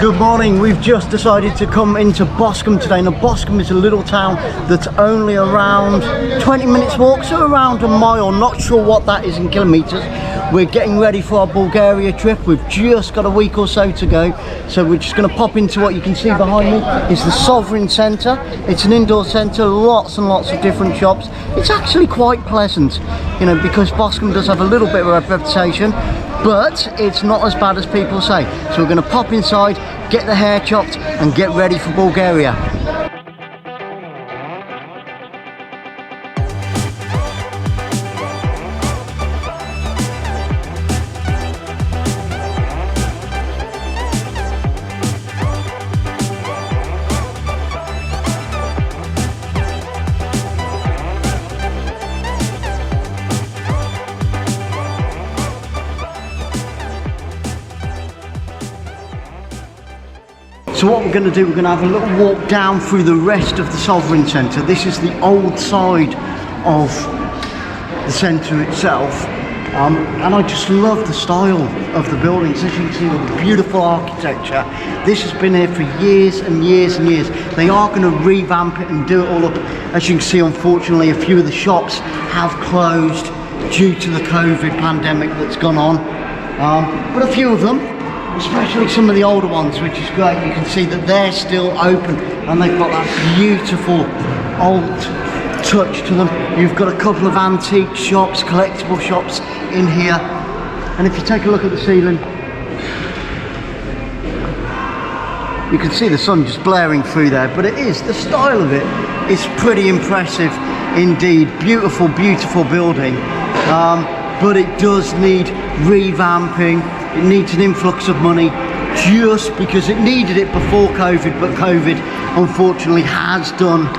Good morning. We've just decided to come into Boscombe today. Now Boscombe is a little town that's only around 20 minutes walk, so around a mile, not sure what that is in kilometres. We're getting ready for our Bulgaria trip. We've just got a week or so to go, so we're just going to pop into what you can see behind me is the Sovereign Centre. It's an indoor centre, lots and lots of different shops. It's actually quite pleasant, you know, because Boscombe does have a little bit of a reputation, but it's not as bad as people say. So we're going to pop inside, get the hair chopped and get ready for Bulgaria. So what we're going to do, we're going to have a little walk down through the rest of the Sovereign Centre. This is the old side of the centre itself, and I just love the style of the buildings. As you can see, the beautiful architecture. This has been here for years and years and years. They are going to revamp it and do it all up. As you can see, unfortunately, a few of the shops have closed due to the COVID pandemic that's gone on, but a few of them, especially some of the older ones, which is great. You can see that they're still open and they've got that beautiful old touch to them. You've got a couple of antique shops, collectible shops in here, and if you take a look at the ceiling, you can see the sun just blaring through there. But it is, the style of it is pretty impressive indeed. Beautiful, beautiful building, but it does need revamping. It needs an influx of money, just because it needed it before COVID, but COVID unfortunately has done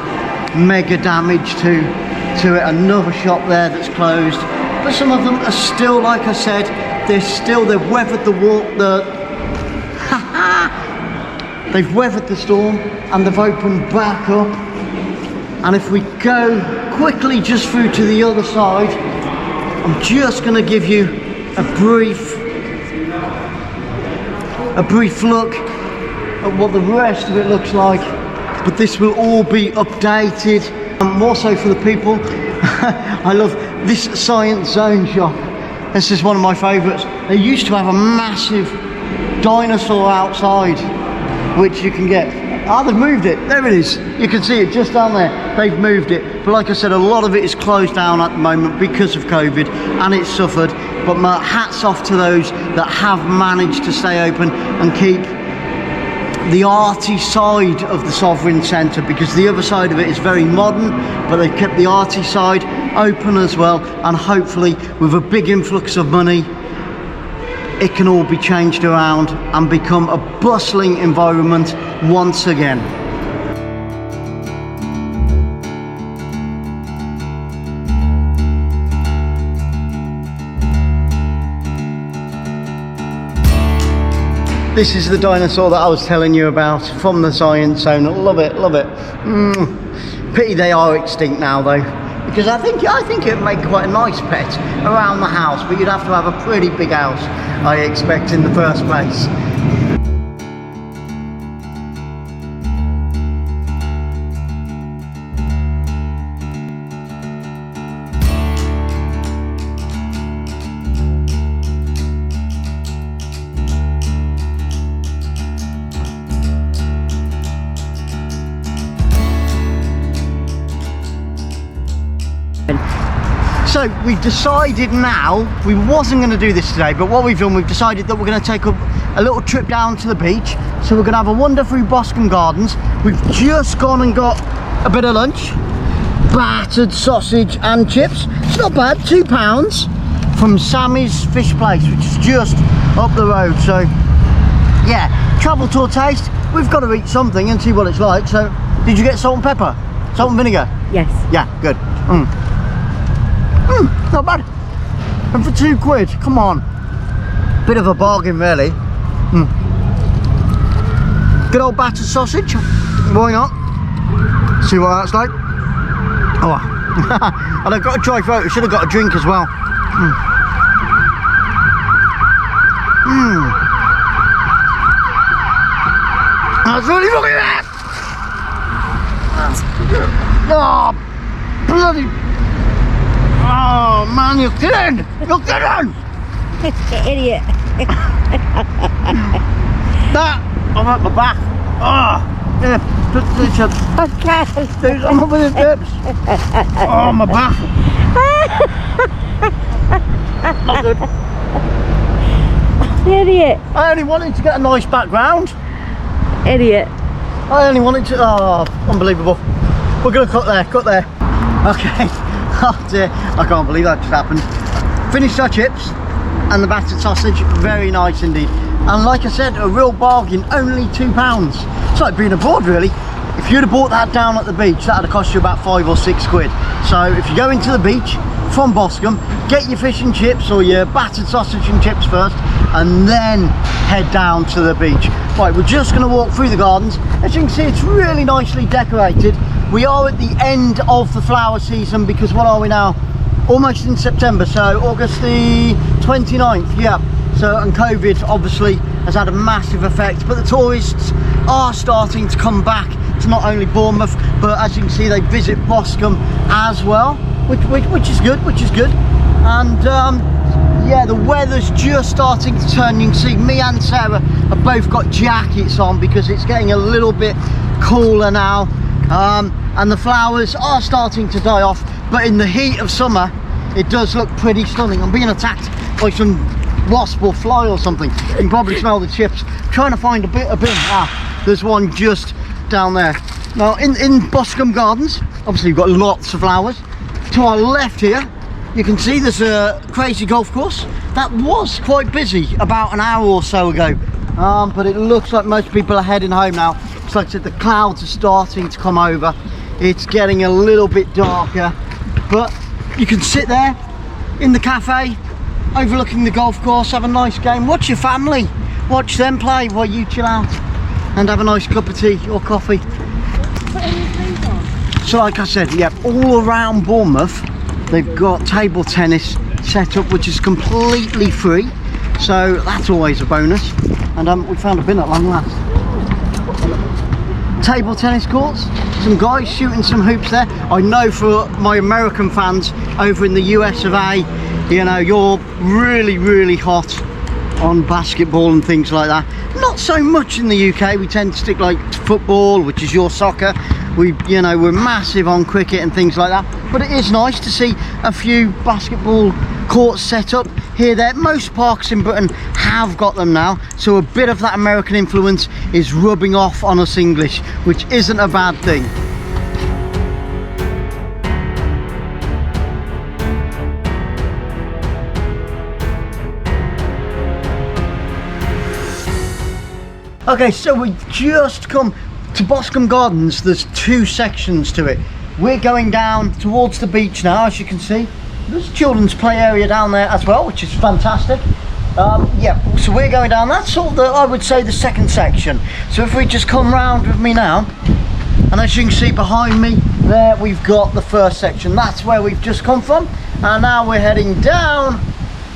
mega damage to it. Another shop there that's closed, but some of them are still, like I said, they've weathered they've weathered the storm and they've opened back up. And if we go quickly just through to the other side, I'm just going to give you a brief look at what the rest of it looks like, but this will all be updated, more so for the people. I love this Science Zone shop. This is one of my favourites. They used to have a massive dinosaur outside, which you can get. Ah, they've moved it. There it is. You can see it just down there. They've moved it. But like I said, a lot of it is closed down at the moment because of COVID, and it's suffered. But my hats off to those that have managed to stay open and keep the arty side of the Sovereign Centre, because the other side of it is very modern, but they've kept the arty side open as well. And hopefully, with a big influx of money, it can all be changed around and become a bustling environment once again. This is the dinosaur that I was telling you about from the Science Zone. Love it, love it. Pity they are extinct now though, because I think it'd make quite a nice pet around the house, but you'd have to have a pretty big house, I expect, in the first place. So we've decided now, we wasn't going to do this today, but what we've done, we've decided that we're going to take a little trip down to the beach. So we're going to have a wander through Boscombe Gardens. We've just gone and got a bit of lunch, battered sausage and chips. It's not bad, £2 from Sammy's Fish Place, which is just up the road. So yeah, travel to a taste. We've got to eat something and see what it's like. So did you get salt and pepper? Salt and vinegar? Yes. Yeah, good. Not bad. And for £2, come on. Bit of a bargain, really. Good old battered sausage. Why not? See what that's like. Oh, and I've got a dry throat. I should have got a drink as well. That's really fucking bad. Oh, bloody. Oh man, you're kidding! You're kidding! Idiot. That, I'm at my back. Oh, yeah, just do some of the tips. Oh, my back. Not good. Idiot. I only wanted to get a nice background. Idiot. I only wanted to, oh, unbelievable. We're gonna cut there. Okay. Oh dear, I can't believe that just happened. Finished our chips and the battered sausage, very nice indeed. And like I said, a real bargain, only £2. It's like being abroad really. If you'd have bought that down at the beach, that would have cost you about 5 or 6 quid. So if you go into the beach from Boscombe, get your fish and chips or your battered sausage and chips first, and then head down to the beach. Right, we're just going to walk through the gardens. As you can see, it's really nicely decorated. We are at the end of the flower season because what are we now? Almost in September, so August the 29th, yeah. So, and COVID obviously has had a massive effect, but the tourists are starting to come back to not only Bournemouth, but as you can see, they visit Boscombe as well, which is good, And yeah, the weather's just starting to turn. You can see me and Sarah have both got jackets on because it's getting a little bit cooler now. And the flowers are starting to die off, but in the heat of summer it does look pretty stunning. I'm being attacked by some wasp or fly or something. You can probably smell the chips. I'm trying to find a bin. There's one just down there. Now in Boscombe Gardens, obviously you've got lots of flowers. To our left here you can see there's a crazy golf course that was quite busy about an hour or so ago, but it looks like most people are heading home now. It's like I said, the clouds are starting to come over. It's getting a little bit darker, but you can sit there in the cafe overlooking the golf course, have a nice game, watch your family, watch them play while you chill out and have a nice cup of tea or coffee. So like I said, yeah, all around Bournemouth they've got table tennis set up, which is completely free, so that's always a bonus. And we found a bin at long last. Table tennis courts, some guys shooting some hoops there. I know for my American fans over in the US of A, you know, you're really hot on basketball and things like that. Not so much in the UK. We tend to stick like to football, which is your soccer. We're massive on cricket and things like that, but it is nice to see a few basketball courts set up here. There, most parks in Britain have got them now, so a bit of that American influence is rubbing off on us English, which isn't a bad thing. Okay, so we've just come to Boscombe Gardens. There's 2 sections to it. We're going down towards the beach now, as you can see. There's a children's play area down there as well, which is fantastic. Yeah, so we're going down. That's sort of the, I would say, the second section. So if we just come round with me now, and as you can see behind me there, we've got the first section. That's where we've just come from, and now we're heading down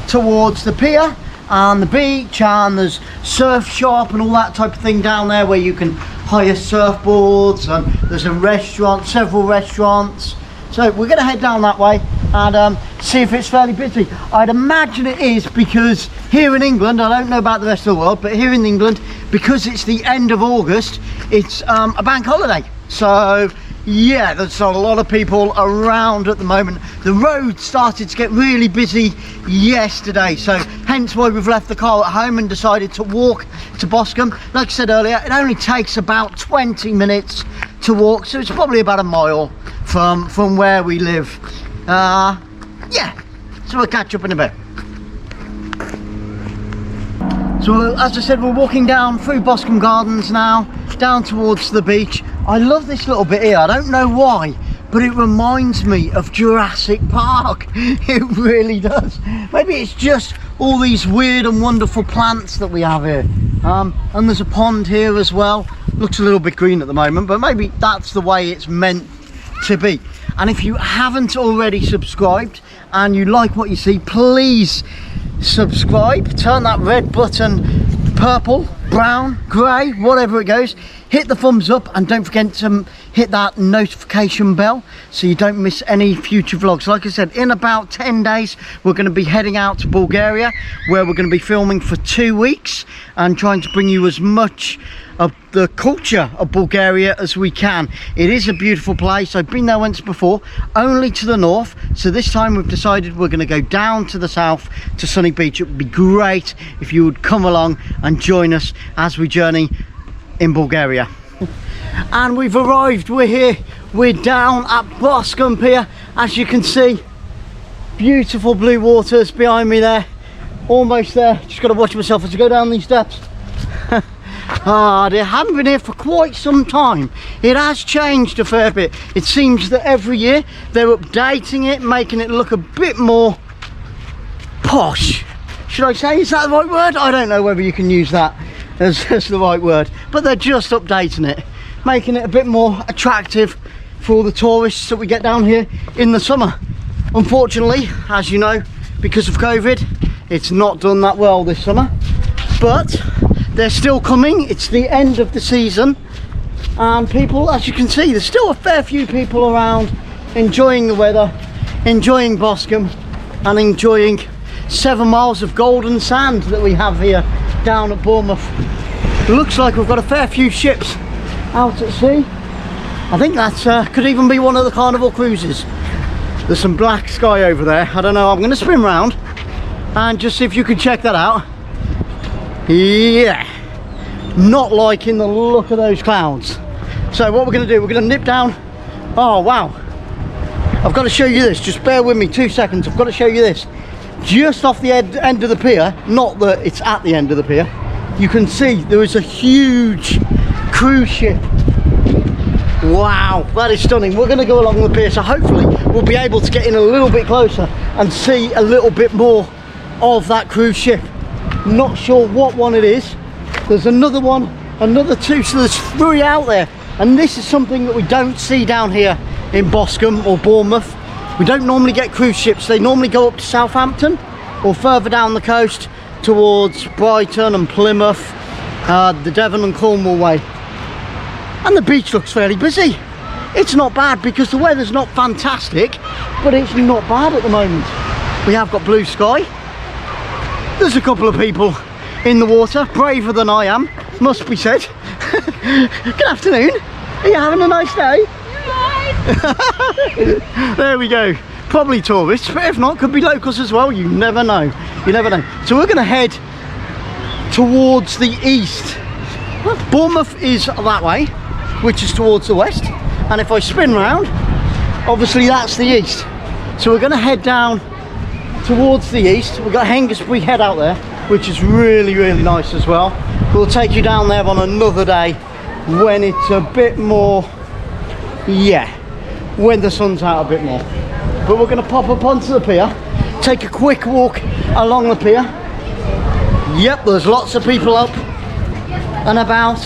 towards the pier and the beach, and there's surf shop and all that type of thing down there where you can hire surfboards, and there's a restaurant, several restaurants. So we're going to head down that way and see if it's fairly busy. I'd imagine it is, because here in England, I don't know about the rest of the world, but here in England, because it's the end of August, it's a bank holiday. So yeah, there's a lot of people around at the moment. The road started to get really busy yesterday, so hence why we've left the car at home and decided to walk to Boscombe. Like I said earlier, it only takes about 20 minutes to walk, so it's probably about a mile from where we live. Yeah, so we'll catch up in a bit. So as I said, we're walking down through Boscombe Gardens now, down towards the beach. I love this little bit here. I don't know why, but it reminds me of Jurassic Park. It really does. Maybe it's just all these weird and wonderful plants that we have here. And there's a pond here as well. Looks a little bit green at the moment, but maybe that's the way it's meant to be. And if you haven't already subscribed and you like what you see, please subscribe. Turn that red button purple brown, grey, whatever it goes, hit the thumbs up and don't forget to hit that notification bell so you don't miss any future vlogs. Like I said, in about 10 days we're going to be heading out to Bulgaria, where we're going to be filming for 2 weeks and trying to bring you as much of the culture of Bulgaria as we can. It is a beautiful place. I've been there once before, only to the north, so this time we've decided we're going to go down to the south to Sunny Beach. It would be great if you would come along and join us as we journey in Bulgaria. And we've arrived, we're here, we're down at Boscombe Pier. As you can see, beautiful blue waters behind me there, almost there. Just got to watch myself as I go down these steps. They haven't been here for quite some time. It has changed a fair bit. It seems that every year they're updating it, making it look a bit more posh. Should I say, is that the right word? I don't know whether you can use that as the right word, but they're just updating it, making it a bit more attractive for all the tourists that we get down here in the summer. Unfortunately, as you know, because of COVID, it's not done that well this summer, but they're still coming. It's the end of the season and people, as you can see, there's still a fair few people around enjoying the weather, enjoying Boscombe and enjoying 7 miles of golden sand that we have here down at Bournemouth. It looks like we've got a fair few ships out at sea. I think that could even be one of the Carnival cruises. There's some black sky over there. I don't know, I'm going to spin round and just see if you can check that out. Yeah, not liking the look of those clouds. So what we're going to do, we're going to nip down. Oh wow, I've got to show you this, just bear with me 2 seconds. I've got to show you this. Just off the end of the pier, not that it's at the end of the pier, you can see there is a huge cruise ship. Wow, that is stunning. We're going to go along the pier, so hopefully we'll be able to get in a little bit closer and see a little bit more of that cruise ship. Not sure what one it is. There's another one, another two, so there's 3 out there, and this is something that we don't see down here in Boscombe or Bournemouth. We don't normally get cruise ships. They normally go up to Southampton or further down the coast towards Brighton and Plymouth, the Devon and Cornwall way. And the beach looks fairly busy. It's not bad because the weather's not fantastic, but it's not bad at the moment. We have got blue sky. There's a couple of people in the water, braver than I am, must be said. Good afternoon. Are you having a nice day? There we go. Probably tourists, but if not, could be locals as well. You never know. You never know. So we're going to head towards the east. Bournemouth is that way, which is towards the west. And if I spin round, obviously that's the east. So we're going to head down towards the east. We've got Hengistbury Head out there, which is really, really nice as well. We'll take you down there on another day when it's a bit more, yeah, when the sun's out a bit more. But we're going to pop up onto the pier, take a quick walk along the pier. Yep, there's lots of people up and about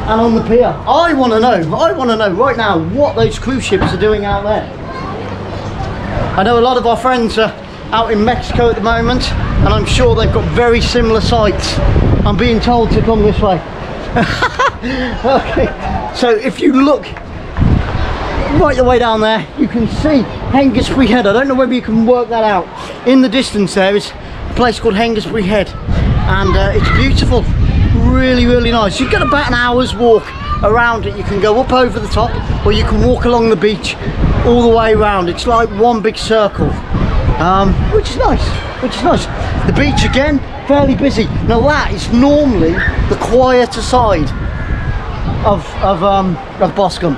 and on the pier. I want to know right now what those cruise ships are doing out there. I know a lot of our friends are out in Mexico at the moment, and I'm sure they've got very similar sights. I'm being told to come this way. Okay, so if you look right the way down there, you can see Hengistbury Head. I don't know whether you can work that out. In the distance there is a place called Hengistbury Head, and it's beautiful, really, really nice. You've got about an hour's walk around it. You can go up over the top, or you can walk along the beach all the way around. It's like one big circle, which is nice. The beach again, fairly busy. Now that is normally the quieter side of Boscombe.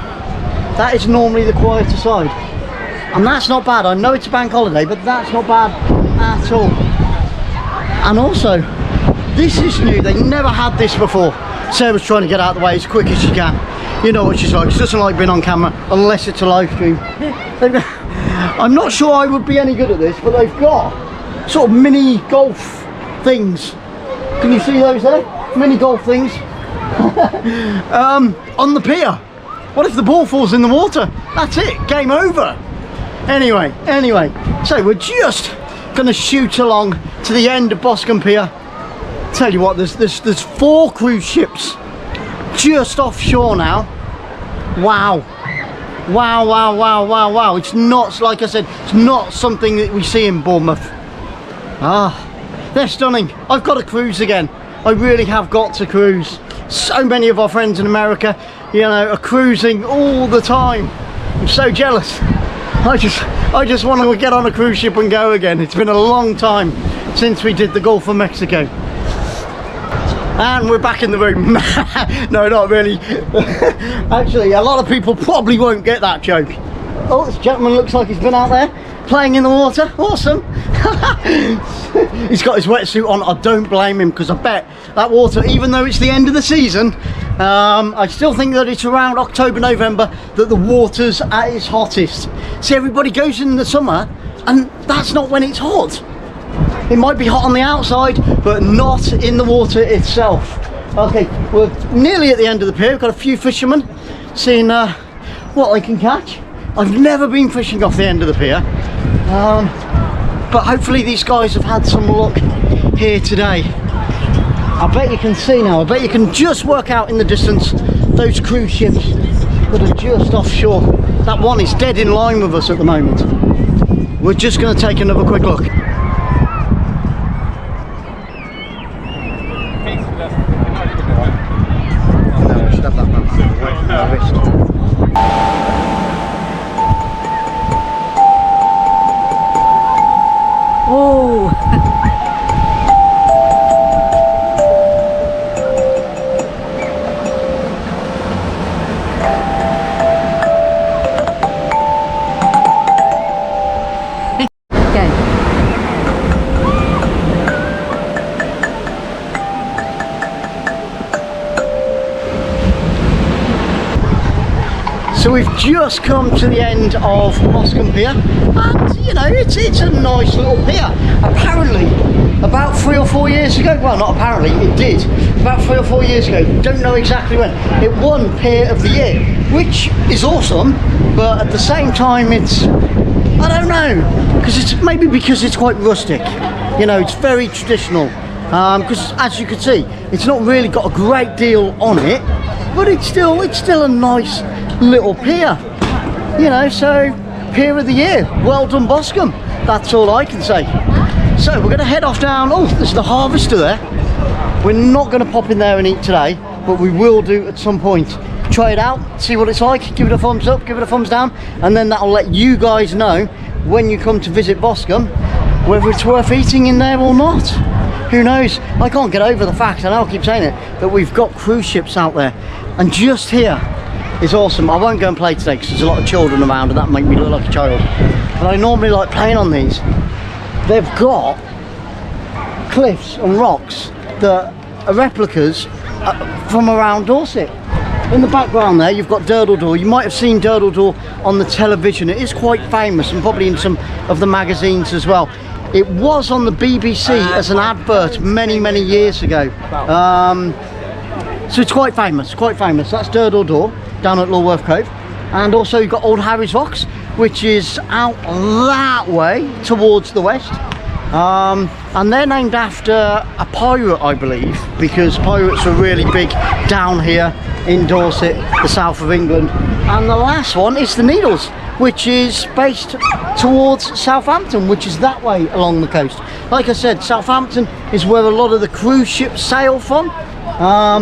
That is normally the quieter side, and that's not bad. I know it's a bank holiday, but that's not bad at all. And also, this is new. They never had this before. Sarah's trying to get out of the way as quick as she can. You know what she's like. She doesn't like being on camera unless it's a live stream. I'm not sure I would be any good at this, but they've got sort of mini golf things. Can you see those there? Mini golf things on the pier. What if the ball falls in the water? That's it, game over. Anyway, so we're just gonna shoot along to the end of Boscombe Pier Tell you what, there's 4 cruise ships just offshore now. Wow. Wow, wow, wow, wow, wow. It's not, like I said, it's not something that we see in Bournemouth. They're stunning. I've got to cruise again. I really have got to cruise. So many of our friends in America, you know, are cruising all the time. I'm so jealous. I just want to get on a cruise ship and go again. It's been a long time since we did the Gulf of Mexico. And we're back in the room. No, not really. Actually, a lot of people probably won't get that joke. Oh, this gentleman looks like he's been out there playing in the water. Awesome. He's got his wetsuit on. I don't blame him, because I bet that water, even though it's the end of the season, I still think that it's around October, November that the water's at its hottest. See, everybody goes in the summer and that's not when it's hot. It might be hot on the outside, but not in the water itself. Okay, we're nearly at the end of the pier. We've got a few fishermen seeing what they can catch. I've never been fishing off the end of the pier, but hopefully these guys have had some luck here today. I bet you can see now, I bet you can just work out in the distance those cruise ships that are just offshore. That one is dead in line with us at the moment. We're just going to take another quick look. So we've just come to the end of Boscombe Pier, and you know, it's a nice little pier. Apparently, about 3 or 4 years ago, well, not apparently, it did, about 3 or 4 years ago, don't know exactly when, it won Pier of the Year, which is awesome, but at the same time it's, I don't know, because it's quite rustic, you know, it's very traditional, because as you can see, it's not really got a great deal on it, but it's still a nice little pier, you know. So Pier of the Year, well done Boscombe, that's all I can say. So we're going to head off down. Oh, there's the Harvester there. We're not going to pop in there and eat today, but we will do at some point. Try it out, see what it's like, give it a thumbs up, give it a thumbs down, and then that'll let you guys know when you come to visit Boscombe whether it's worth eating in there or not. Who knows? I can't get over the fact, and I'll keep saying it, that we've got cruise ships out there, and just here is awesome. I won't go and play today because there's a lot of children around and that make me look like a child, but I normally like playing on these. They've got cliffs and rocks that are replicas from around Dorset. In the background there you've got 𝓳𝓸𝓷𝓷𝓷𝓷. You might have seen 𝓳𝓸𝓷𝓷 on the television. It is quite famous and probably in some of the magazines as well. It was on the BBC as an advert many years ago. So it's quite famous, That's 𝓳𝓸𝓷𝓷𝓷 down at Lulworth Cove. And also you've got Old Harry's Rocks, which is out that way towards the west. And they're named after a pirate, I believe, because pirates are really big down here in Dorset, the south of England. And the last one is the Needles, which is based towards Southampton, which is that way along the coast. Like I said, Southampton is where a lot of the cruise ships sail from.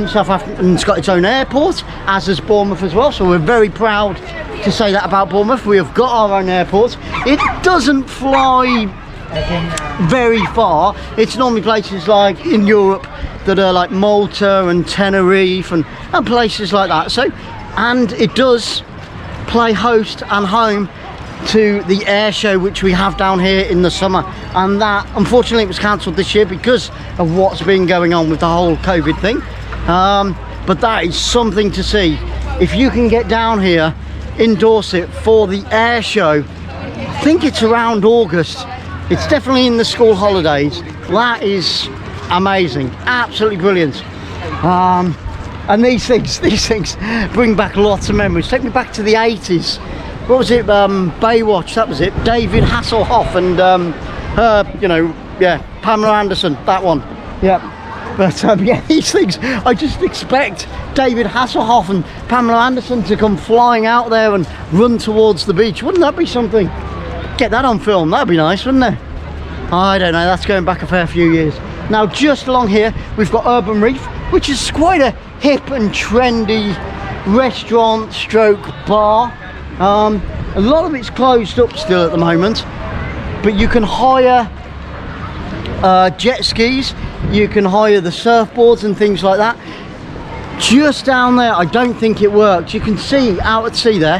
Southampton's got its own airport, as has Bournemouth as well, so we're very proud to say that about Bournemouth. We have got our own airport. It doesn't fly very far. It's normally places like in Europe that are like Malta and Tenerife and places like that. So, and it does play host and home to the air show which we have down here in the summer, and that unfortunately was cancelled this year because of what's been going on with the whole COVID thing, but that is something to see. If you can get down here in Dorset for the air show, I think it's around August, it's definitely in the school holidays, that is amazing, absolutely brilliant. And these things bring back lots of memories, take me back to the 80s. What was it? Baywatch, that was it. David Hasselhoff and her, you know, yeah, Pamela Anderson, that one. Yeah. But yeah, these things, I just expect David Hasselhoff and Pamela Anderson to come flying out there and run towards the beach. Wouldn't that be something? Get that on film, that'd be nice, wouldn't it? I don't know, that's going back a fair few years. Now just along here we've got Urban Reef, which is quite a hip and trendy restaurant stroke bar. A lot of it's closed up still at the moment, but you can hire jet skis, you can hire the surfboards and things like that. Just down there, I don't think it works. You can see out at sea there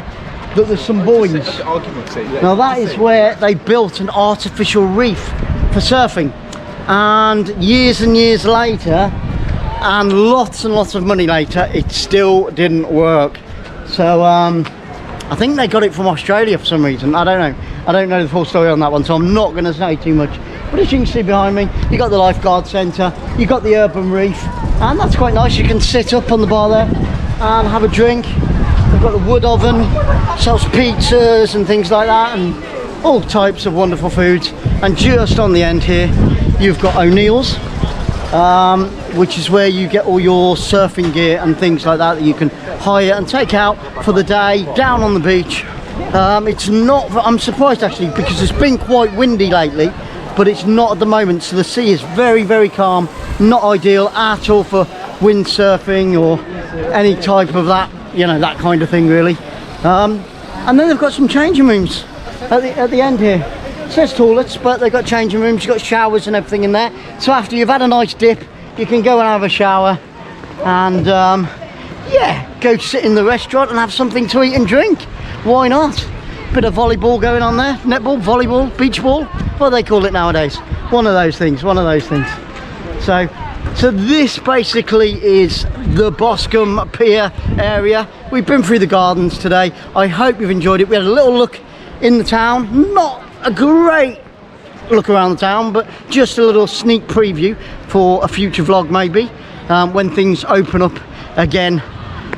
that there's some buoys. Now that is where they built an artificial reef for surfing, and years later, and lots of money later, it still didn't work. So I think they got it from Australia for some reason. I don't know the full story on that one, so I'm not going to say too much. But as you can see behind me, you got the lifeguard centre, you got the Urban Reef, and that's quite nice. You can sit up on the bar there and have a drink. We've got the wood oven, sells pizzas and things like that, and all types of wonderful foods. And just on the end here, you've got O'Neill's, which is where you get all your surfing gear and things like that you can hire and take out for the day down on the beach. It's not, I'm surprised actually, because it's been quite windy lately, but it's not at the moment, so the sea is very calm. Not ideal at all for windsurfing or any type of that, you know, that kind of thing really. And then they've got some changing rooms at the end here. It says toilets, but they've got changing rooms, you've got showers and everything in there. So after you've had a nice dip, you can go and have a shower and yeah, go sit in the restaurant and have something to eat and drink. Why not? Bit of volleyball going on there, netball, volleyball, beach ball, what do they call it nowadays? One of those things. So this basically is the Boscombe Pier area. We've been through the gardens today. I hope you've enjoyed it. We had a little look in the town, not a great look around the town, but just a little sneak preview for a future vlog maybe, when things open up again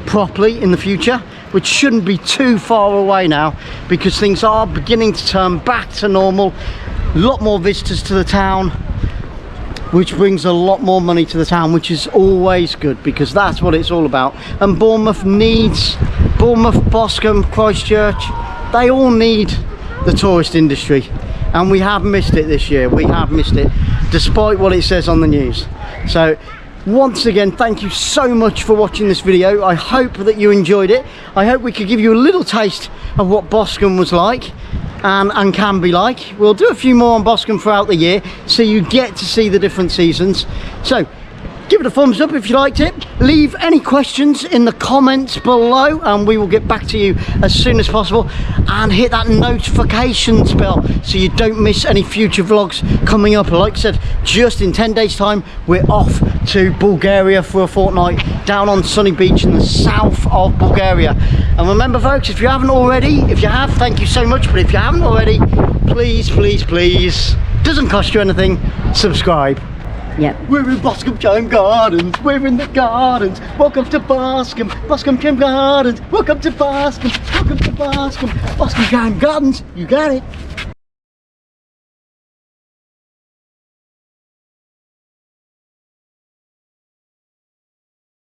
properly in the future, which shouldn't be too far away now, because things are beginning to turn back to normal. A lot more visitors to the town, which brings a lot more money to the town, which is always good, because that's what it's all about. And Bournemouth, Boscombe, Christchurch, they all need the tourist industry, and we have missed it this year. We have missed it, despite what it says on the news. So once again, thank you so much for watching this video. I hope that you enjoyed it. I hope we could give you a little taste of what Boscombe was like and can be like. We'll do a few more on Boscombe throughout the year, so you get to see the different seasons. So give it a thumbs up if you liked it. Leave any questions in the comments below and we will get back to you as soon as possible. And hit that notifications bell so you don't miss any future vlogs coming up. Like I said, just in 10 days time, we're off to Bulgaria for a fortnight down on Sunny Beach in the south of Bulgaria. And remember folks, if you haven't already, if you have, thank you so much. But if you haven't already, please, doesn't cost you anything, subscribe. Yep. We're in Boscombe Gardens, we're in the gardens. Welcome to Boscombe Gardens. Welcome to Boscombe Gardens. You got it.